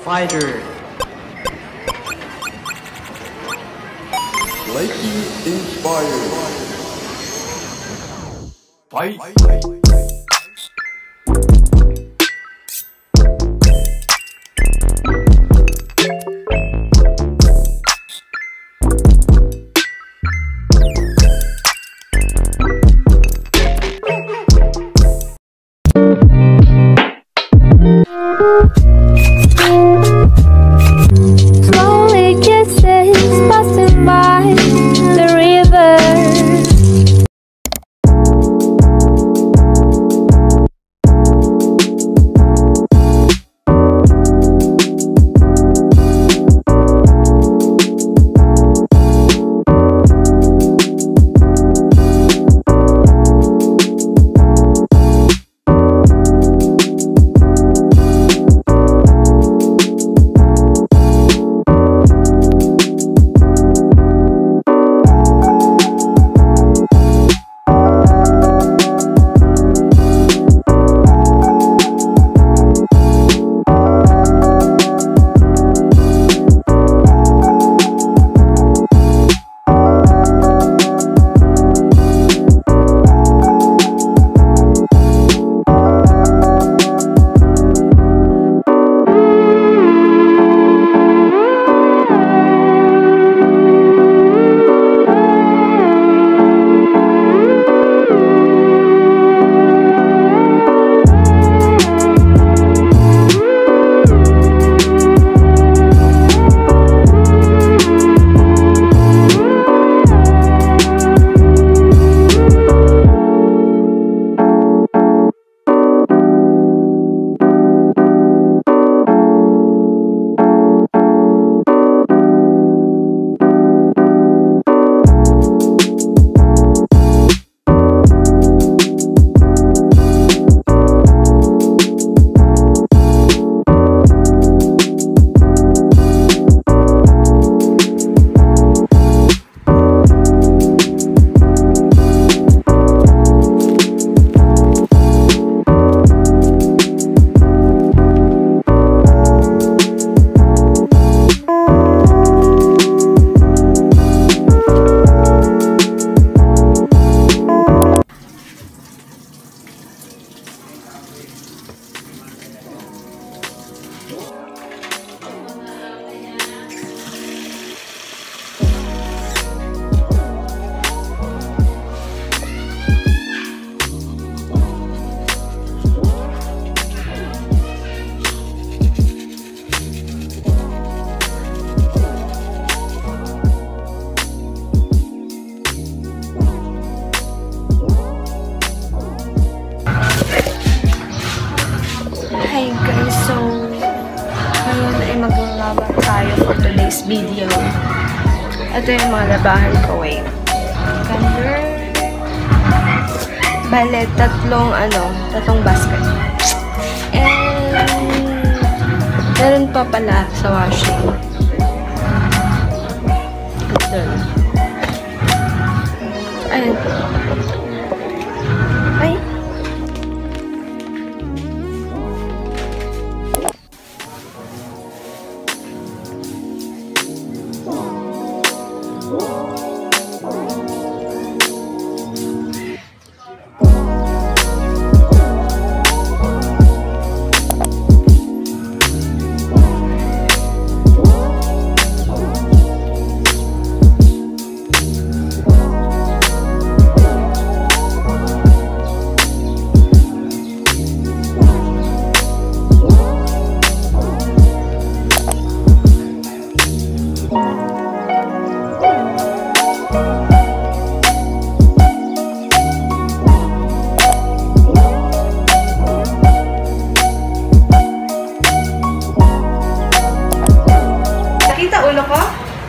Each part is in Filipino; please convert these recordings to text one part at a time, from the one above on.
Fighter. Slightly inspired. Fight. Slowly kisses passing by the river. Hi guys, so ngayon ay maglalaban tayo for today's video. Ito yung mga labahan ko, wait. Color. Bale, tatlong basket. And meron pa pala sa washing. Ito. Ayan. Ay.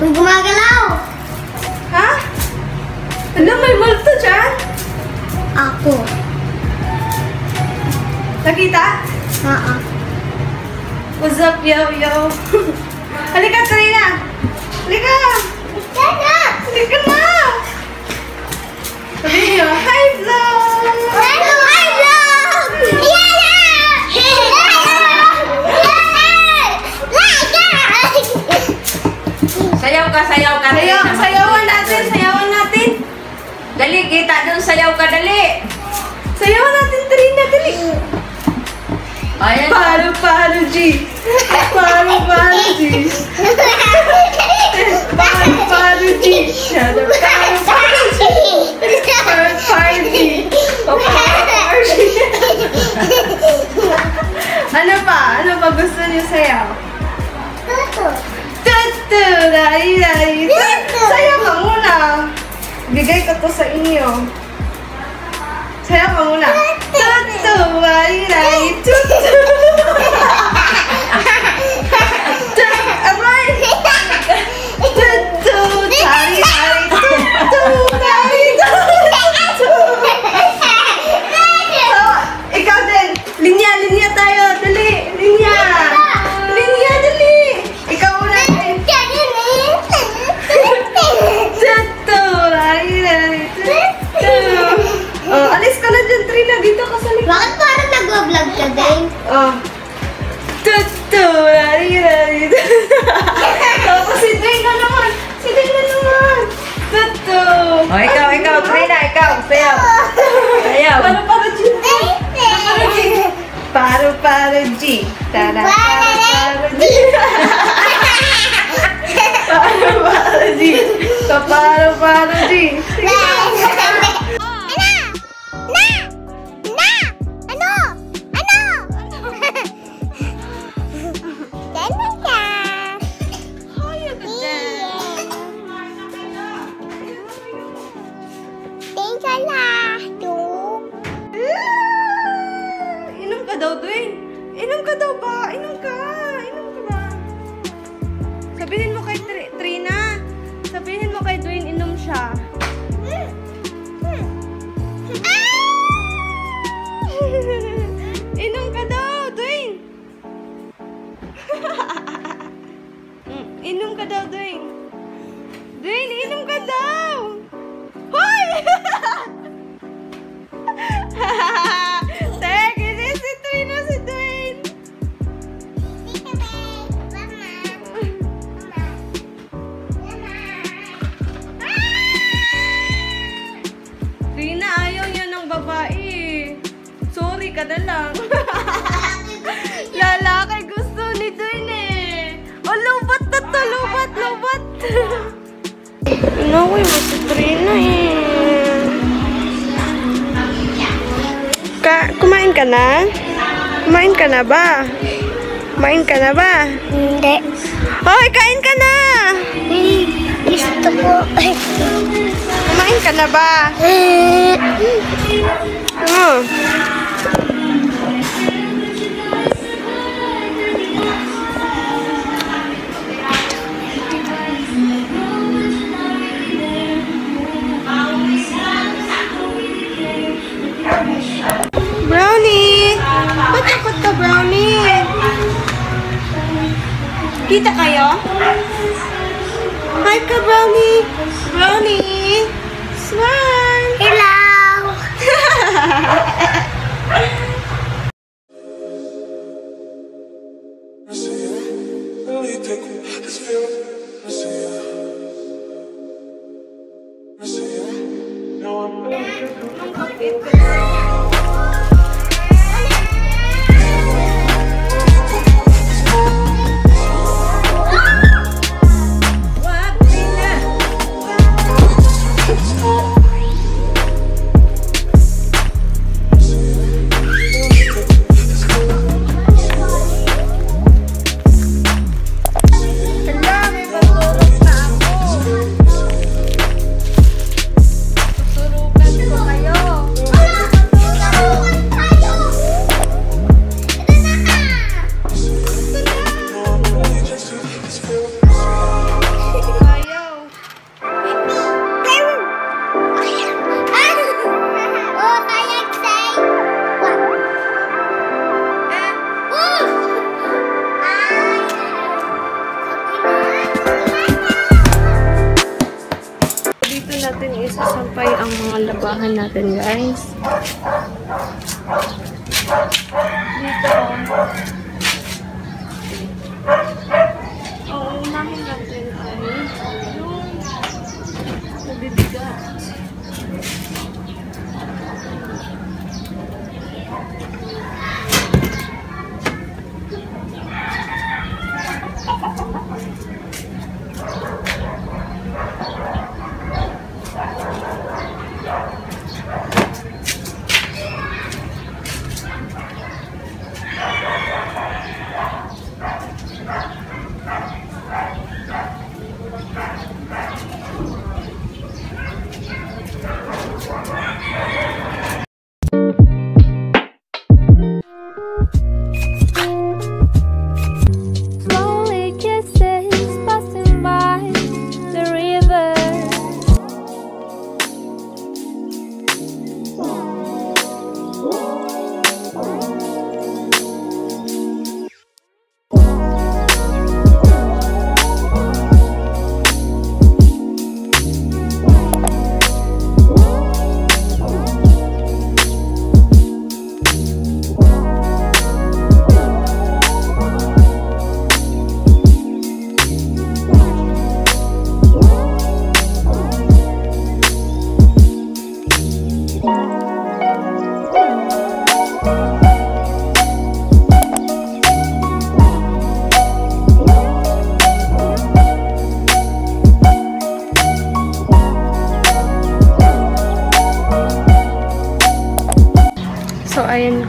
May gumagalaw! Ha? Ano, may multo dyan? Ako. Nakita? What's up, yo, yo? Halika, Karina! Halika! Halika na! Sabi niyo, hi, vlog! Hi, vlog! Yeah! Sayaw ka. Sayawan natin. Dali, kita dun, sayaw ka, dali. Sayawan natin, Trina, dali. Ayan. Paru, G. Paru, G. Paru, G. Paru, G. Ano pa gusto niyo sayaw? Tutu. Dari. Sayaw ka muna. Bigay ko to sa inyo. Sayaw ka muna. Tutu. Dari. Tutu. Aray. Tutu. Dari. Tutu. Dari. Ikaw din. Linya tayo. Dali. Linya, dali. Ikaw una. Tutu. Dari. Tutu. Oh, alis ka na dyan, Trina. Dito ka sa likod. Bakit parang nag-vlog ka din? Oh. Tutu. Dari. Tapos si Dwayne na naman. Tutu. O, ikaw, Trina, ikaw, sayaw. Sayaw. Paru, G. Tada. Paru, G. Inom ka daw, Dwayne. Inom ka daw ba? Inom ka ba? Sabihin mo kay Trina. Sabihin mo kay Dwayne, inom siya. Inom ka daw, Dwayne. Inom ka daw, Dwayne. Dwayne, inom ka daw. Hoy! Teka, si Dwayne. Trina, ayaw niya ng babae. Sorry ka na lang. Lalaki gusto ni Dwayne eh. Oh, lubat na to. Lubat. Inaway mo si Trina eh. Kumain ka na? Kumain ka na ba? Hindi. Hoy, kain ka na! Gusto ko. Kumain ka na ba? Brownie! Ba't takot ka, Brownie? Kita kayo? Hi ka, Brownie! Brownie! Smile! Hello! natin isasampay ang mga labahan natin, guys. Dito. Ang unahin natin ay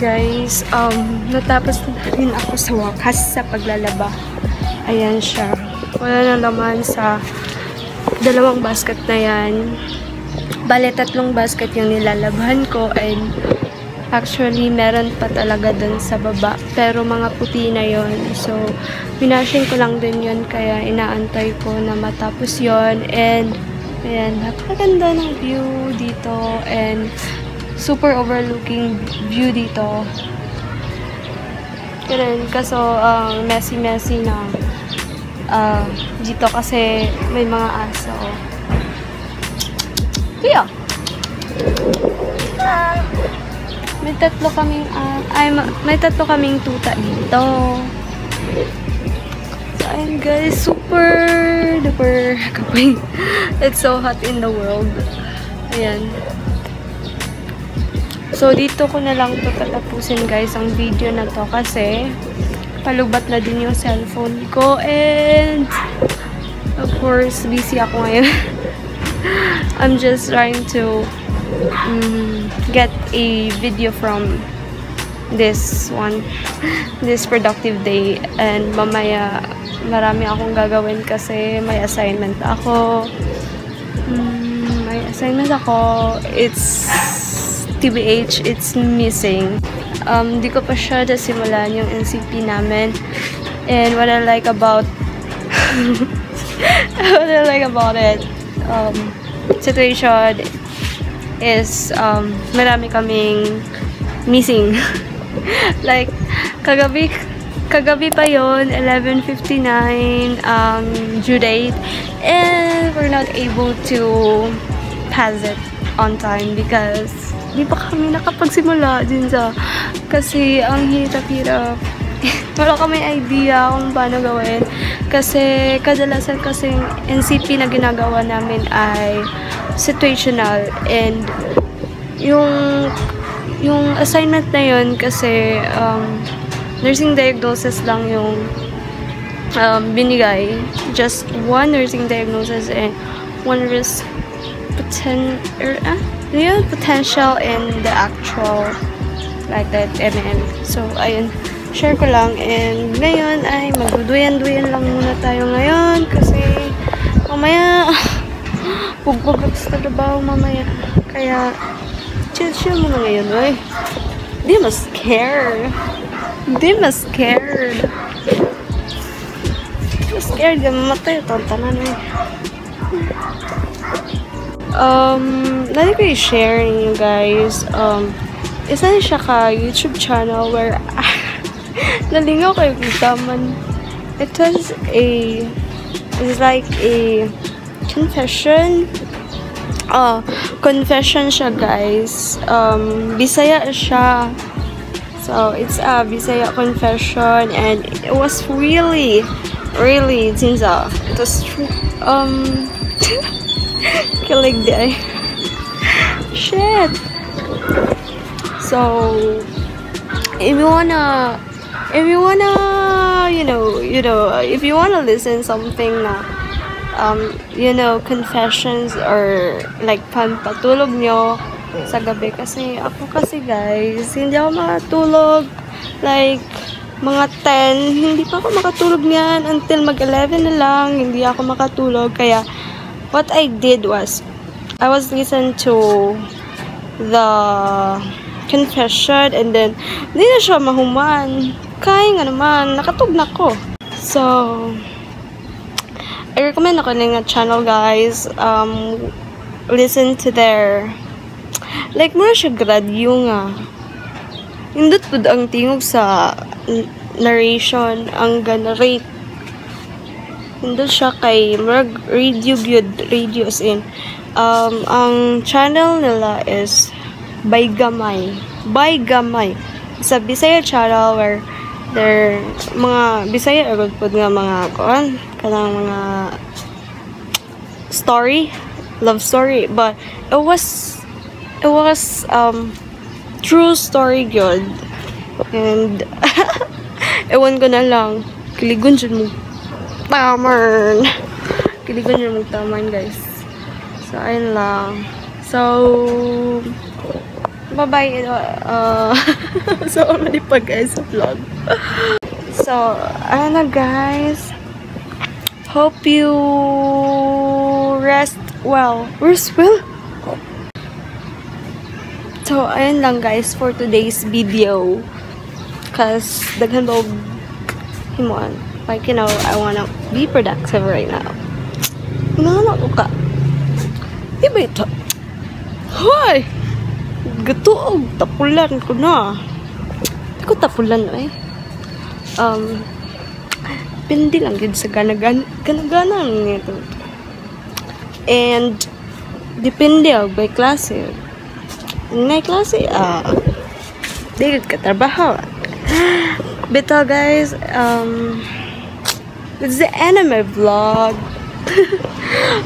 guys, natapos na rin ako sa wakas sa paglalaba. Ayan siya. Wala na naman sa dalawang basket na yan. Bale, 3 basket yung nilalabhan ko, and actually, meron pa talaga dun sa baba. Pero mga puti na yon. So, pinashing ko lang din yun, kaya inaantay ko na matapos yon. And ayan, napakaganda ng view dito, and super overlooking view dito. Ganun, kaso messy na dito kasi may mga aso. Yeah. May 3 kaming tuta dito. So, ayun guys, super duper kapay. It's so hot in the world. Ayan. So, dito ko na lang ito tatapusin guys ang video na to kasi palubat na din yung cellphone ko, and of course, busy ako ngayon. I'm just trying to get a video from this productive day, and mamaya marami akong gagawin kasi may assignment ako. It's TBH, it's missing. Di ko pa siya nasimulan yung NCP namin, and what I like about it situation is marami kaming missing. Like kagabi pa yon, 11:59 due date, and we're not able to pass it on time because di pa kami nakapagsimula din sa, kasi ang hirap-hirap. Wala kami idea kung paano gawin kasi kadalasan kasing NCP na ginagawa namin ay situational, and yung assignment na yun kasi nursing diagnosis lang yung binigay, just one nursing diagnosis and one risk potential and the actual, like that, So ayun, share ko lang, and ngayon ay magduduyan-duyan lang muna tayo ngayon kasi mamaya pugbog sa trabaho mamaya, kaya chill muna ngayon, oy. Di mas scared ka mamatay, tontanan eh. Lagi ko i-share ninyo guys, isa na siya ka YouTube channel where nalingaw kayo kita man. It's like a confession. Confession siya guys. Bisaya siya. So it's a Bisaya confession, and it was really tinza. It was kilig day. Shit. So if you wanna if you wanna listen something na confessions or like pampatulog nyo sa gabi, kasi ako guys, hindi ako makatulog like mga 10, hindi pa ako makatulog niyan until mag 11 na lang, hindi ako makatulog. Kaya what I did was I was listening to the confession, and then hindi na siya mahuman, kaya nga naman nakatug na ko. So I recommend ako ng channel guys. Listen to their like mura siya gradyo nga. Indot pud ang tingog sa narration, ang generate. Indot siya kay mura radio as in. Ang channel nila is by gamay. It's a Bisaya channel where there mga Bisaya agad pud nga mga kanang mga love story, but it was true story good, and ewan ko na lang, kiligon dyan mo tamarn guys. So ayun lang. So Bye-bye. So, malipag guys sa vlog. So, ano guys. Hope you rest well. Rest well? So, ayun lang guys for today's video. Cause, daghan ba himuan. Like, you know, I wanna be productive right now. Inahanap ko ka. Iba ito. Hoy! Gatuog. Tapulan ko na. Hindi ko tapulan eh. Pindi lang yun sa gana-gana nito. And, depende by klase. Ngay klase, di ka trabaho. Bito guys, it's the end of my vlog.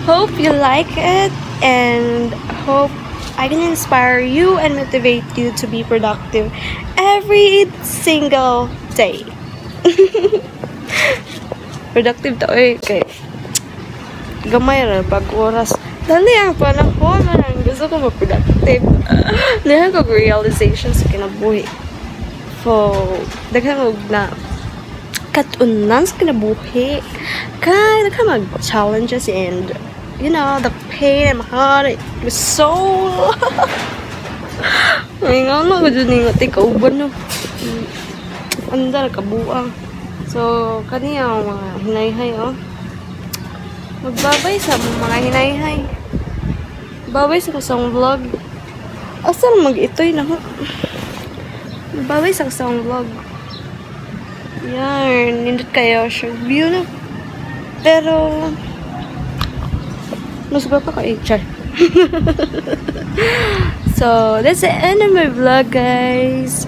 Hope you like it and hope I can inspire you and motivate you to be productive every single day. Productive to eh, kay gamay ra pag oras. Dali ang panahon man gusto ko ma-productive. Dahil ko realization sa kinabuhi. So, daghan og na katunan sa kinabuhi. Kaya daghan mag-challenges and you know, the pain in my heart it was so ay nga na ko dyan nga tikauban no. Andar kabuang. So, kaniyang mga hinayhay oh. Magbabay sa mga hinayhay. Babay sa kasang vlog. Asal mag-itoy na ho. Magbabay sa kasang vlog. Yan. Nindot kayo siya. View na. Pero mas ba pa ka-HR? So, that's the end of my vlog, guys.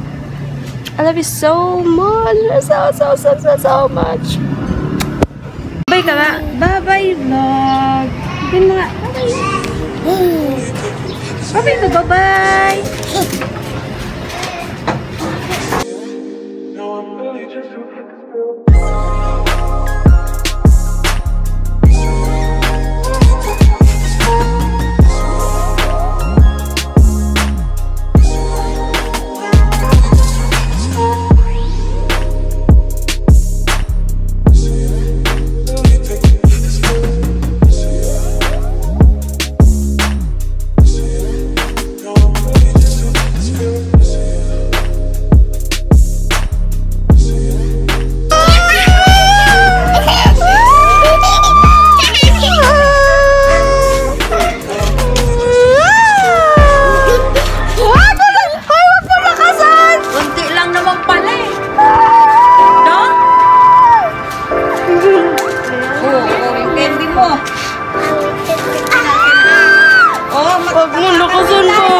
I love you so much. So much. Bye ka nga. Bye-bye, vlog. Bye mga. Bye-bye ka. Bye-bye. Wag mo lakasan mo.